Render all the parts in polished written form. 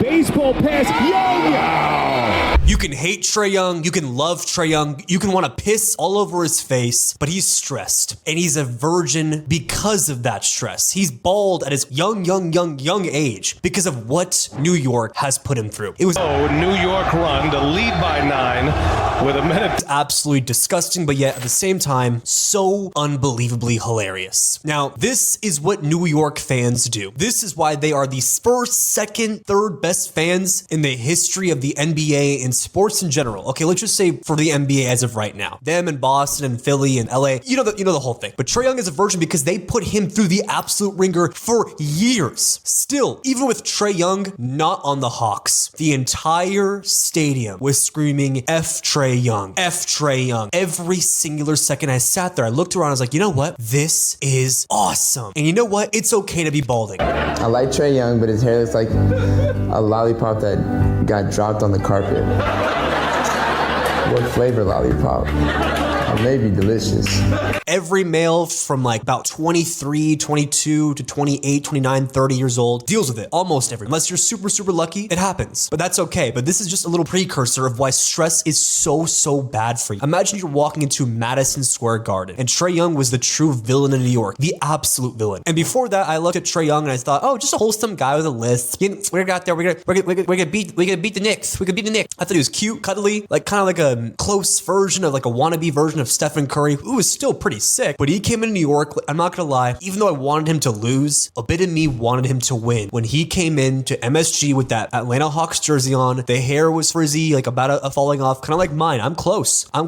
Baseball pass, Young! You can hate Trae Young, you can love Trae Young, you can want to piss all over his face, but he's stressed. And he's a virgin because of that stress. He's bald at his young age because of what New York has put him through. It was New York run to lead by 9 with a minute. Absolutely disgusting, but yet at the same time, so unbelievably hilarious. Now, this is what New York fans do. This is why they are the first, second, third best fans in the history of the NBA and sports in general. Okay, let's just say for the NBA as of right now. Them and Boston and Philly and LA, you know the whole thing. But Trae Young is a virgin because they put him through the absolute ringer for years. Still, even with Trae Young not on the Hawks, the entire stadium was screaming F Trae Young, F Trae Young. Every singular second I sat there, I looked around, I was like, you know what? This is awesome. And you know what? It's okay to be balding. I like Trae Young, but his hair looks like a lollipop that got dropped on the carpet. What flavor lollipop? Maybe delicious. Every male from like about 23, 22 to 28, 29, 30 years old deals with it. Almost every. Unless you're super lucky, it happens. But that's okay. But this is just a little precursor of why stress is so bad for you. Imagine you're walking into Madison Square Garden and Trae Young was the true villain in New York. The absolute villain. And before that, I looked at Trae Young and I thought, oh, just a wholesome guy with a list. We're gonna beat the Knicks. We could beat the Knicks. I thought he was cute, cuddly, like kind of like a close version of like a wannabe version of Stephen Curry, who was still pretty sick, but he came into New York. I'm not gonna lie, even though I wanted him to lose, a bit of me wanted him to win. When he came into MSG with that Atlanta Hawks jersey on, the hair was frizzy, like about a falling off, kind of like mine. I'm close. Fuck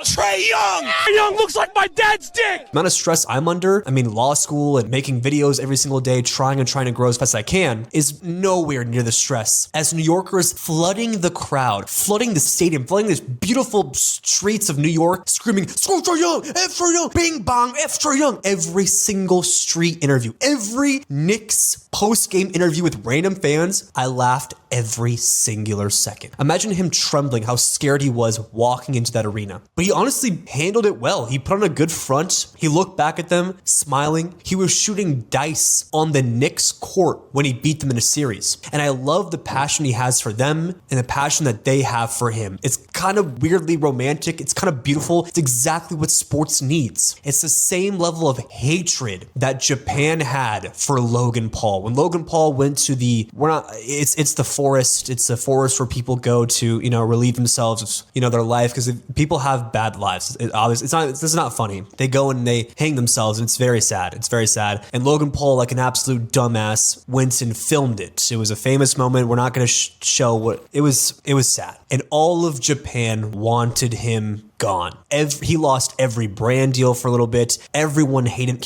Trae Young! Trae Young looks like my dad's dick! The amount of stress I'm under, I mean, law school and making videos every single day, trying to grow as fast as I can, is nowhere near the stress. As New Yorkers flooding the crowd, flooding the stadium, flooding this beautiful streets of New York, screaming, screw Trae Young, F Trae Young, bing bong, F Trae Young. Every single street interview, every Knicks post-game interview with random fans, I laughed every singular second. Imagine him trembling, how scared he was walking into that arena. But he honestly handled it well. He put on a good front. He looked back at them, smiling. He was shooting dice on the Knicks court when he beat them in a series. And I love the passion he has for them and the passion that they have for him. It's kind of weirdly romantic. It's kind of beautiful. It's exactly what sports needs. It's the same level of hatred that Japan had for Logan Paul. When Logan Paul went to it's the forest. It's a forest where people go to, relieve themselves of, their life, because people have bad lives. It's not funny. They go and they hang themselves, and it's very sad. It's very sad. And Logan Paul, like an absolute dumbass, went and filmed it. It was a famous moment. We're not going to show what it was. It was sad. And all of Japan wanted him gone. He lost every brand deal for a little bit. Everyone hated him.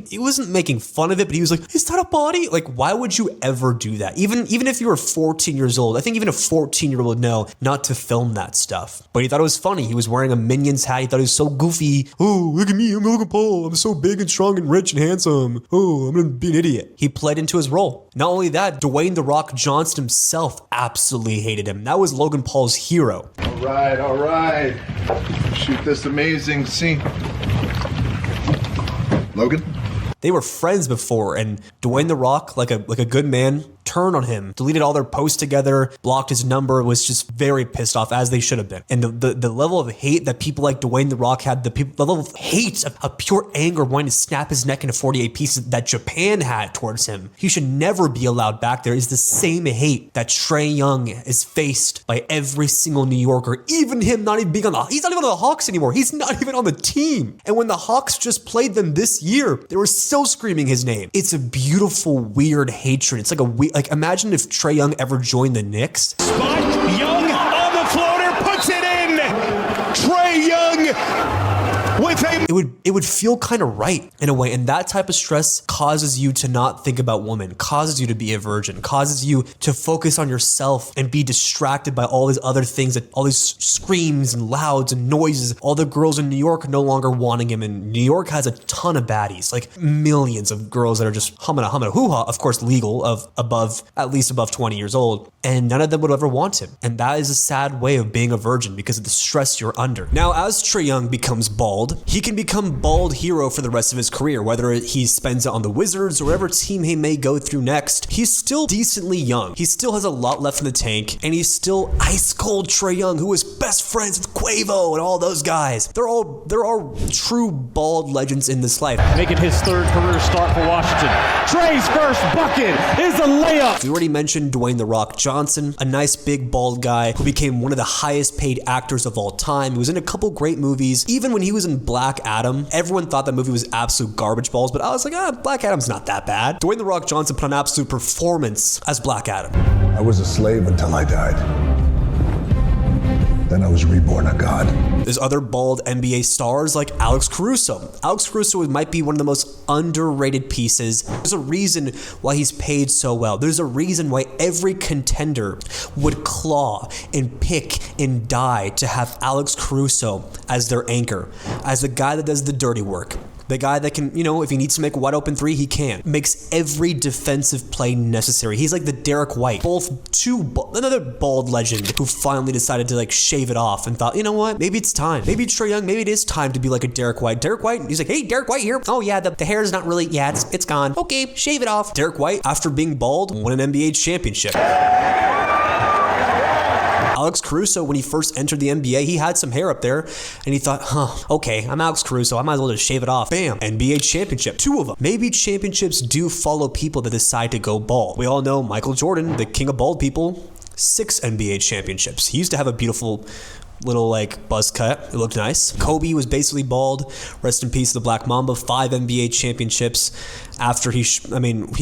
He wasn't making fun of it, but he was like, is that a body? Like, why would you ever do that? Even if you were 14 years old, I think even a 14-year-old would know not to film that stuff. But he thought it was funny. He was wearing a Minions hat. He thought he was so goofy. Oh, look at me. I'm Logan Paul. I'm so big and strong and rich and handsome. Oh, I'm going to be an idiot. He played into his role. Not only that, Dwayne "The Rock" Johnson himself absolutely hated him. That was Logan Paul's hero. All right. Shoot this amazing scene. Logan? They were friends before, and Dwayne "The Rock, like a good man, turned on him, deleted all their posts together, blocked his number, was just very pissed off, as they should have been. And the level of hate that people like Dwayne "The Rock had, the level of hate, of pure anger, wanting to snap his neck into 48 pieces that Japan had towards him, he should never be allowed back there, is the same hate that Trae Young is faced by every single New Yorker, even him not even being he's not even on the Hawks anymore. He's not even on the team. And when the Hawks just played them this year, they were still screaming his name. It's a beautiful, weird hatred. It's like imagine if Trae Young ever joined the Knicks. Spot Young on the floater, puts it in. Trae Young with a... It would feel kind of right in a way, and that type of stress causes you to not think about women, causes you to be a virgin, causes you to focus on yourself and be distracted by all these other things, that all these screams and louds and noises. All the girls in New York are no longer wanting him, and New York has a ton of baddies, like millions of girls that are just humming a hoo-ha, of course legal, of at least above 20 years old, and none of them would ever want him. And that is a sad way of being a virgin because of the stress you're under. Now, as Trae Young becomes bald, he can become bald hero for the rest of his career, whether he spends it on the Wizards or whatever team he may go through next. He's still decently young. He still has a lot left in the tank, and he's still ice cold Trae Young, who was best friends with Quavo and all those guys. They're all true bald legends in this life. Making his third career start for Washington. Trae's first bucket is a layup. We already mentioned Dwayne "The Rock" Johnson, a nice big bald guy who became one of the highest paid actors of all time. He was in a couple great movies. Even when he was in Black Adam, everyone thought that movie was absolute garbage balls, but I was like, Black Adam's not that bad. Dwayne "The Rock" Johnson put on absolute performance as Black Adam. I was a slave until I died. Then I was reborn a god. There's other bald NBA stars like Alex Caruso. Alex Caruso might be one of the most underrated pieces. There's a reason why he's paid so well. There's a reason why every contender would claw and pick and die to have Alex Caruso as their anchor, as the guy that does the dirty work. The guy that can, if he needs to make a wide open three, he can. Makes every defensive play necessary. He's like the Derek White. Another bald legend who finally decided to shave it off and thought, you know what? Maybe it's time. Maybe Trae Young, maybe it is time to be like a Derek White. Derek White, he's like, hey, Derek White here. Oh yeah, the hair is not really, it's gone. Okay, shave it off. Derek White, after being bald, won an NBA championship. Alex Caruso, when he first entered the NBA, he had some hair up there, and he thought, okay, I'm Alex Caruso, I might as well just shave it off. Bam, NBA championship, 2 of them. Maybe championships do follow people that decide to go bald. We all know Michael Jordan, the king of bald people, 6 NBA championships. He used to have a beautiful little buzz cut. It looked nice. Kobe was basically bald. Rest in peace, the Black Mamba. 5 NBA championships after he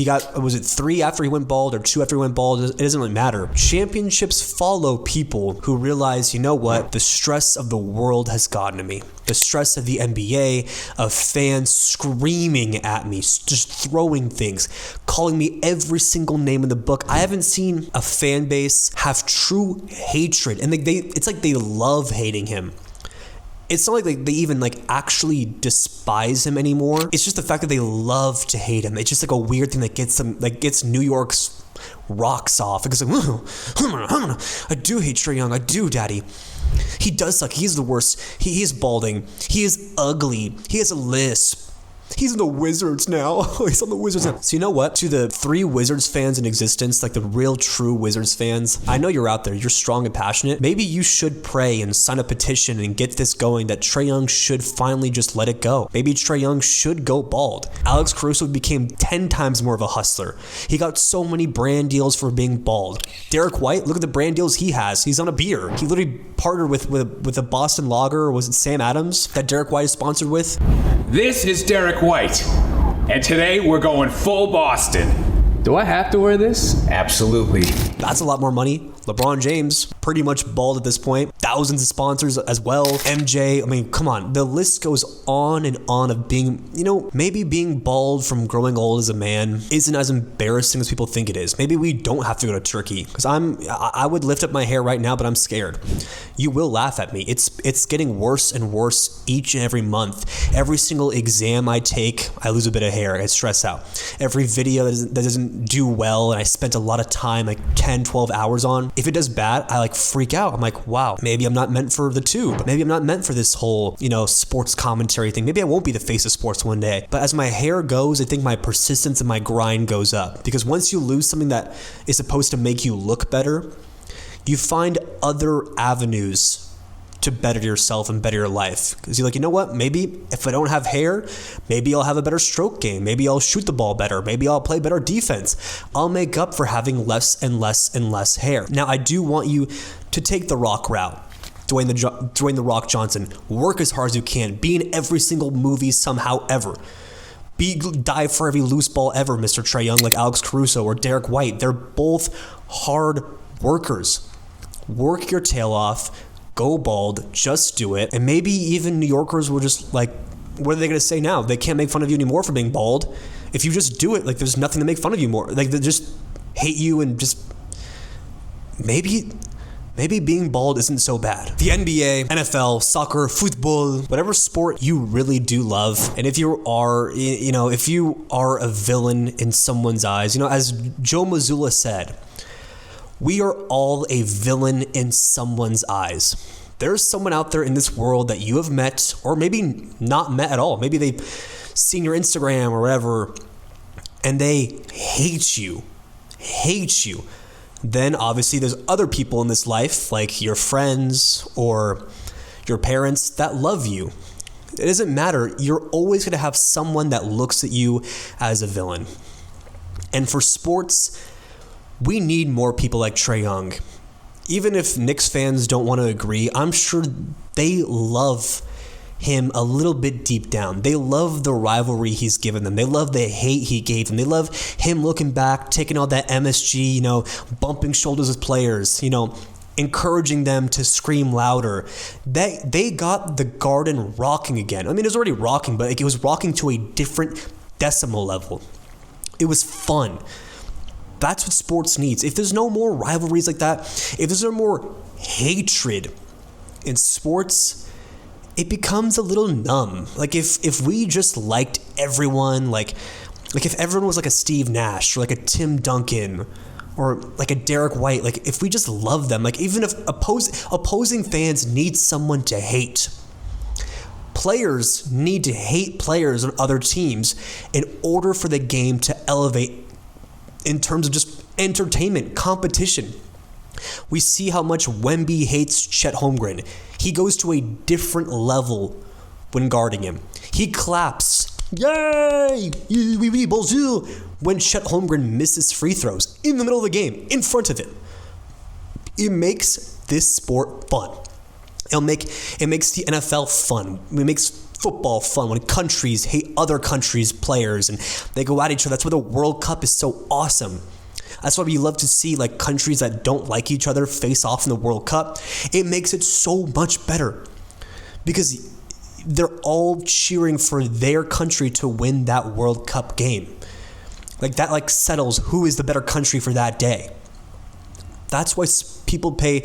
got, was it 3 after he went bald or 2 after he went bald? It doesn't really matter. Championships follow people who realize, you know what? The stress of the world has gotten to me. The stress of the NBA, of fans screaming at me, just throwing things, calling me every single name in the book. I haven't seen a fan base have true hatred, and it's like they love hating him. It's not like they even actually despise him anymore. It's just the fact that they love to hate him. It's just a weird thing that gets them, gets New York's rocks off. It's I do hate Trae Young. I do, Daddy. He does suck. He's the worst. He is balding. He is ugly. He has a lisp. He's in the Wizards now. He's on the Wizards now. So you know what? To the 3 Wizards fans in existence, the real true Wizards fans, I know you're out there. You're strong and passionate. Maybe you should pray and sign a petition and get this going that Trae Young should finally just let it go. Maybe Trae Young should go bald. Alex Caruso became 10 times more of a hustler. He got so many brand deals for being bald. Derek White, look at the brand deals he has. He's on a beer. He literally partnered with a Boston Lager, or was it Sam Adams that Derek White is sponsored with? This is Derek White, and today we're going full Boston. Do I have to wear this? Absolutely. That's a lot more money. LeBron James, pretty much bald at this point. Thousands of sponsors as well. MJ, come on. The list goes on and on of being, maybe being bald from growing old as a man isn't as embarrassing as people think it is. Maybe we don't have to go to Turkey, because I would lift up my hair right now, but I'm scared. You will laugh at me. It's getting worse and worse each and every month. Every single exam I take, I lose a bit of hair. I stress out. Every video that doesn't do well and I spent a lot of time, 10, 12 hours on, if it does bad, I freak out. I'm like, wow, maybe I'm not meant for the tube. Maybe I'm not meant for this whole, sports commentary thing. Maybe I won't be the face of sports one day. But as my hair goes, I think my persistence and my grind goes up. Because once you lose something that is supposed to make you look better, you find other avenues to better yourself and better your life. Because you're like, you know what? Maybe if I don't have hair, maybe I'll have a better stroke game. Maybe I'll shoot the ball better. Maybe I'll play better defense. I'll make up for having less and less and less hair. Now, I do want you to take the Rock route. Dwayne the Rock Johnson. Work as hard as you can. Be in every single movie somehow ever. Die for every loose ball ever, Mr. Trae Young, like Alex Caruso or Derek White. They're both hard workers. Work your tail off. Go bald, just do it. And maybe even New Yorkers will just what are they going to say now? They can't make fun of you anymore for being bald. If you just do it, there's nothing to make fun of you more. They just hate you, and just maybe being bald isn't so bad. The NBA, NFL, soccer, football, whatever sport you really do love. And if you are, if you are a villain in someone's eyes, as Joe Mazzulla said, we are all a villain in someone's eyes. There's someone out there in this world that you have met, or maybe not met at all. Maybe they've seen your Instagram or whatever, and they hate you. Then obviously there's other people in this life, like your friends or your parents, that love you. It doesn't matter. You're always going to have someone that looks at you as a villain. And for sports, we need more people like Trae Young. Even if Knicks fans don't want to agree, I'm sure they love him a little bit deep down. They love the rivalry he's given them. They love the hate he gave them. They love him looking back, taking all that MSG, bumping shoulders with players, encouraging them to scream louder. They got the Garden rocking again. I mean, it was already rocking, but it was rocking to a different decimal level. It was fun. That's what sports needs. If there's no more rivalries like that, if there's no more hatred in sports, it becomes a little numb. Like if we just liked everyone, like if everyone was like a Steve Nash or like a Tim Duncan or like a Derek White, like if we just love them, like even if opposing fans need someone to hate. Players need to hate players on other teams in order for the game to elevate in terms of just entertainment, competition. We see how much Wemby hates Chet Holmgren. He goes to a different level when guarding him. He claps, yay, oui, bonjour, when Chet Holmgren misses free throws in the middle of the game, in front of him. It makes this sport fun. It makes the NFL fun. It makes football fun when countries hate other countries' players and they go at each other. That's why the World Cup is so awesome. That's why we love to see like countries that don't like each other face off in the World Cup. It makes it so much better because they're all cheering for their country to win that World Cup game. Like that like settles who is the better country for that day. That's why people pay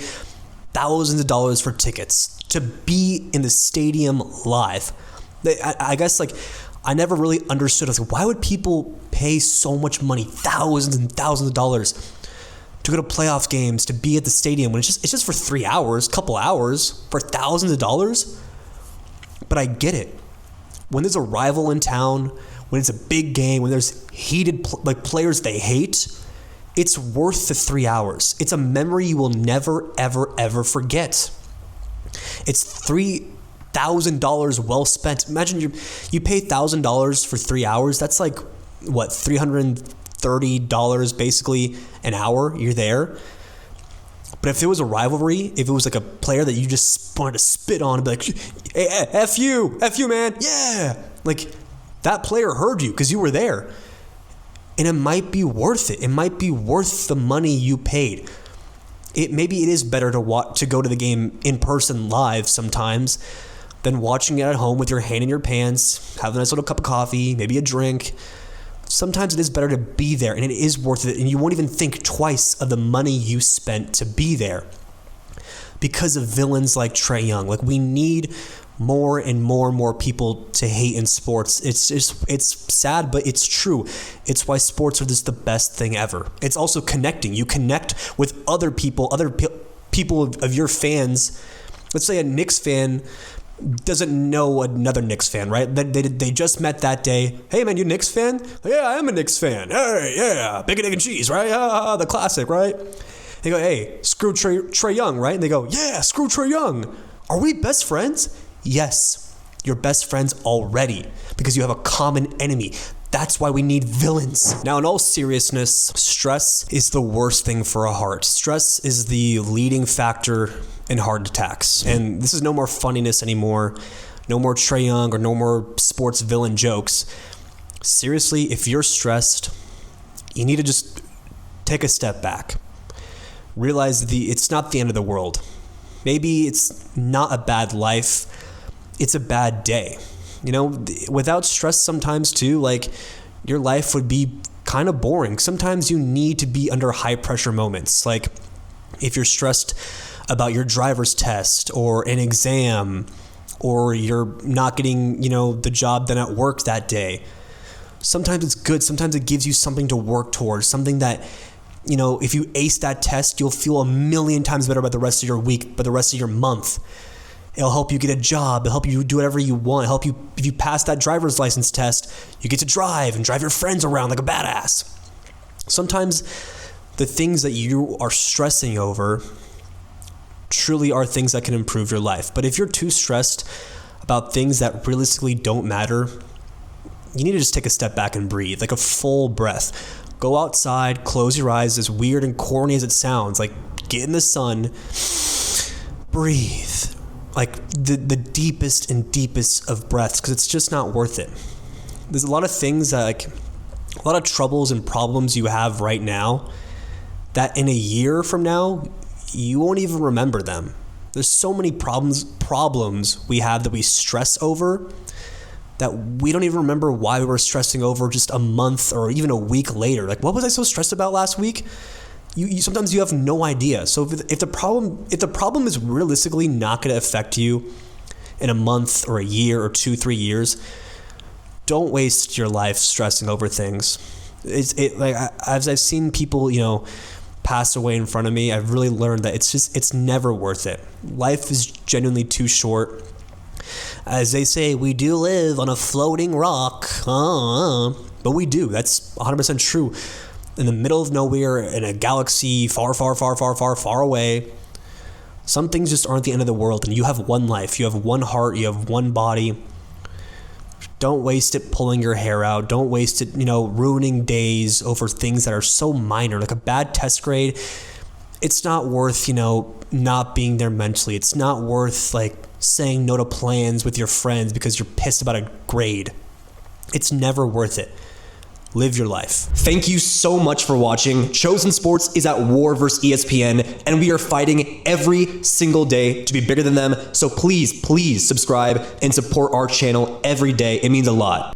thousands of dollars for tickets to be in the stadium live. I guess like I never really understood. I was like, why would people pay so much money, thousands and thousands of dollars, to go to playoff games, to be at the stadium when it's just for 3 hours, couple hours, for thousands of dollars? But I get it. When there's a rival in town, when it's a big game, when there's heated players they hate, it's worth the 3 hours. It's a memory you will never, ever, ever forget. It's $3,000 well spent. Imagine you pay $1,000 for 3 hours. That's like, what, $330 basically an hour you're there. But if it was a rivalry, if it was like a player that you just wanted to spit on and be like, hey, F you, man, yeah. Like, that player heard you because you were there. And it might be worth it. It might be worth the money you paid. Maybe it is better to go to the game in person live sometimes than watching it at home with your hand in your pants, have a nice little cup of coffee, maybe a drink. Sometimes it is better to be there, and it is worth it, and you won't even think twice of the money you spent to be there because of villains like Trae Young. Like, we need more and more and more people to hate in sports. It's sad, but it's true. It's why sports are just the best thing ever. It's also connecting. You connect with other people of your fans. Let's say a Knicks fan doesn't know another Knicks fan, right? They just met that day. Hey man, you a Knicks fan? Yeah, I am a Knicks fan. Hey, yeah, bacon, egg, and cheese, right? The classic, right? They go, hey, screw Trae Young, right? And they go, yeah, screw Trae Young. Are we best friends? Yes, you're best friends already because you have a common enemy. That's why we need villains. Now, in all seriousness, stress is the worst thing for a heart. Stress is the leading factor in heart attacks. And this is no more funniness anymore. No more Trae Young or no more sports villain jokes. Seriously, if you're stressed, you need to just take a step back. Realize it's not the end of the world. Maybe it's not a bad life. It's a bad day. Without stress sometimes too, like, your life would be kind of boring. Sometimes you need to be under high pressure moments. Like, if you're stressed about your driver's test or an exam, or you're not getting, the job done at work that day, sometimes it's good. Sometimes it gives you something to work towards, something that You know, if you ace that test, you'll feel a million times better about the rest of your week, but the rest of your month. It'll help you get a job. It'll help you do whatever you want. It'll help you, if you pass that driver's license test, you get to drive and drive your friends around like a badass. Sometimes the things that you are stressing over truly are things that can improve your life. But if you're too stressed about things that realistically don't matter, you need to just take a step back and breathe, like a full breath. Go outside, close your eyes, as weird and corny as it sounds. Like, get in the sun, breathe. Like the deepest and deepest of breaths, because it's just not worth it. There's a lot of things that, like, a lot of troubles and problems you have right now that in a year from now, you won't even remember them. There's so many problems we have that we stress over that we don't even remember why we were stressing over just a month or even a week later. Like, what was I so stressed about last week? You sometimes you have no idea. So if the problem is realistically not going to affect you in a month or a year or 2-3 years, don't waste your life stressing over things. As I've seen people, you know, pass away in front of me, I've really learned that it's never worth it. Life is genuinely too short. As they say, we do live on a floating rock, but we do. That's 100% true. In the middle of nowhere, in a galaxy far, far, far, far, far, far away, some things just aren't the end of the world, and you have one life, you have one heart, you have one body. Don't waste it pulling your hair out. Don't waste it, you know, ruining days over things that are so minor, like a bad test grade. It's not worth, you know, not being there mentally. It's not worth, like, saying no to plans with your friends because you're pissed about a grade. It's never worth it. Live your life. Thank you so much for watching. Chosen Sports is at war versus ESPN, and we are fighting every single day to be bigger than them. So please, please subscribe and support our channel every day. It means a lot.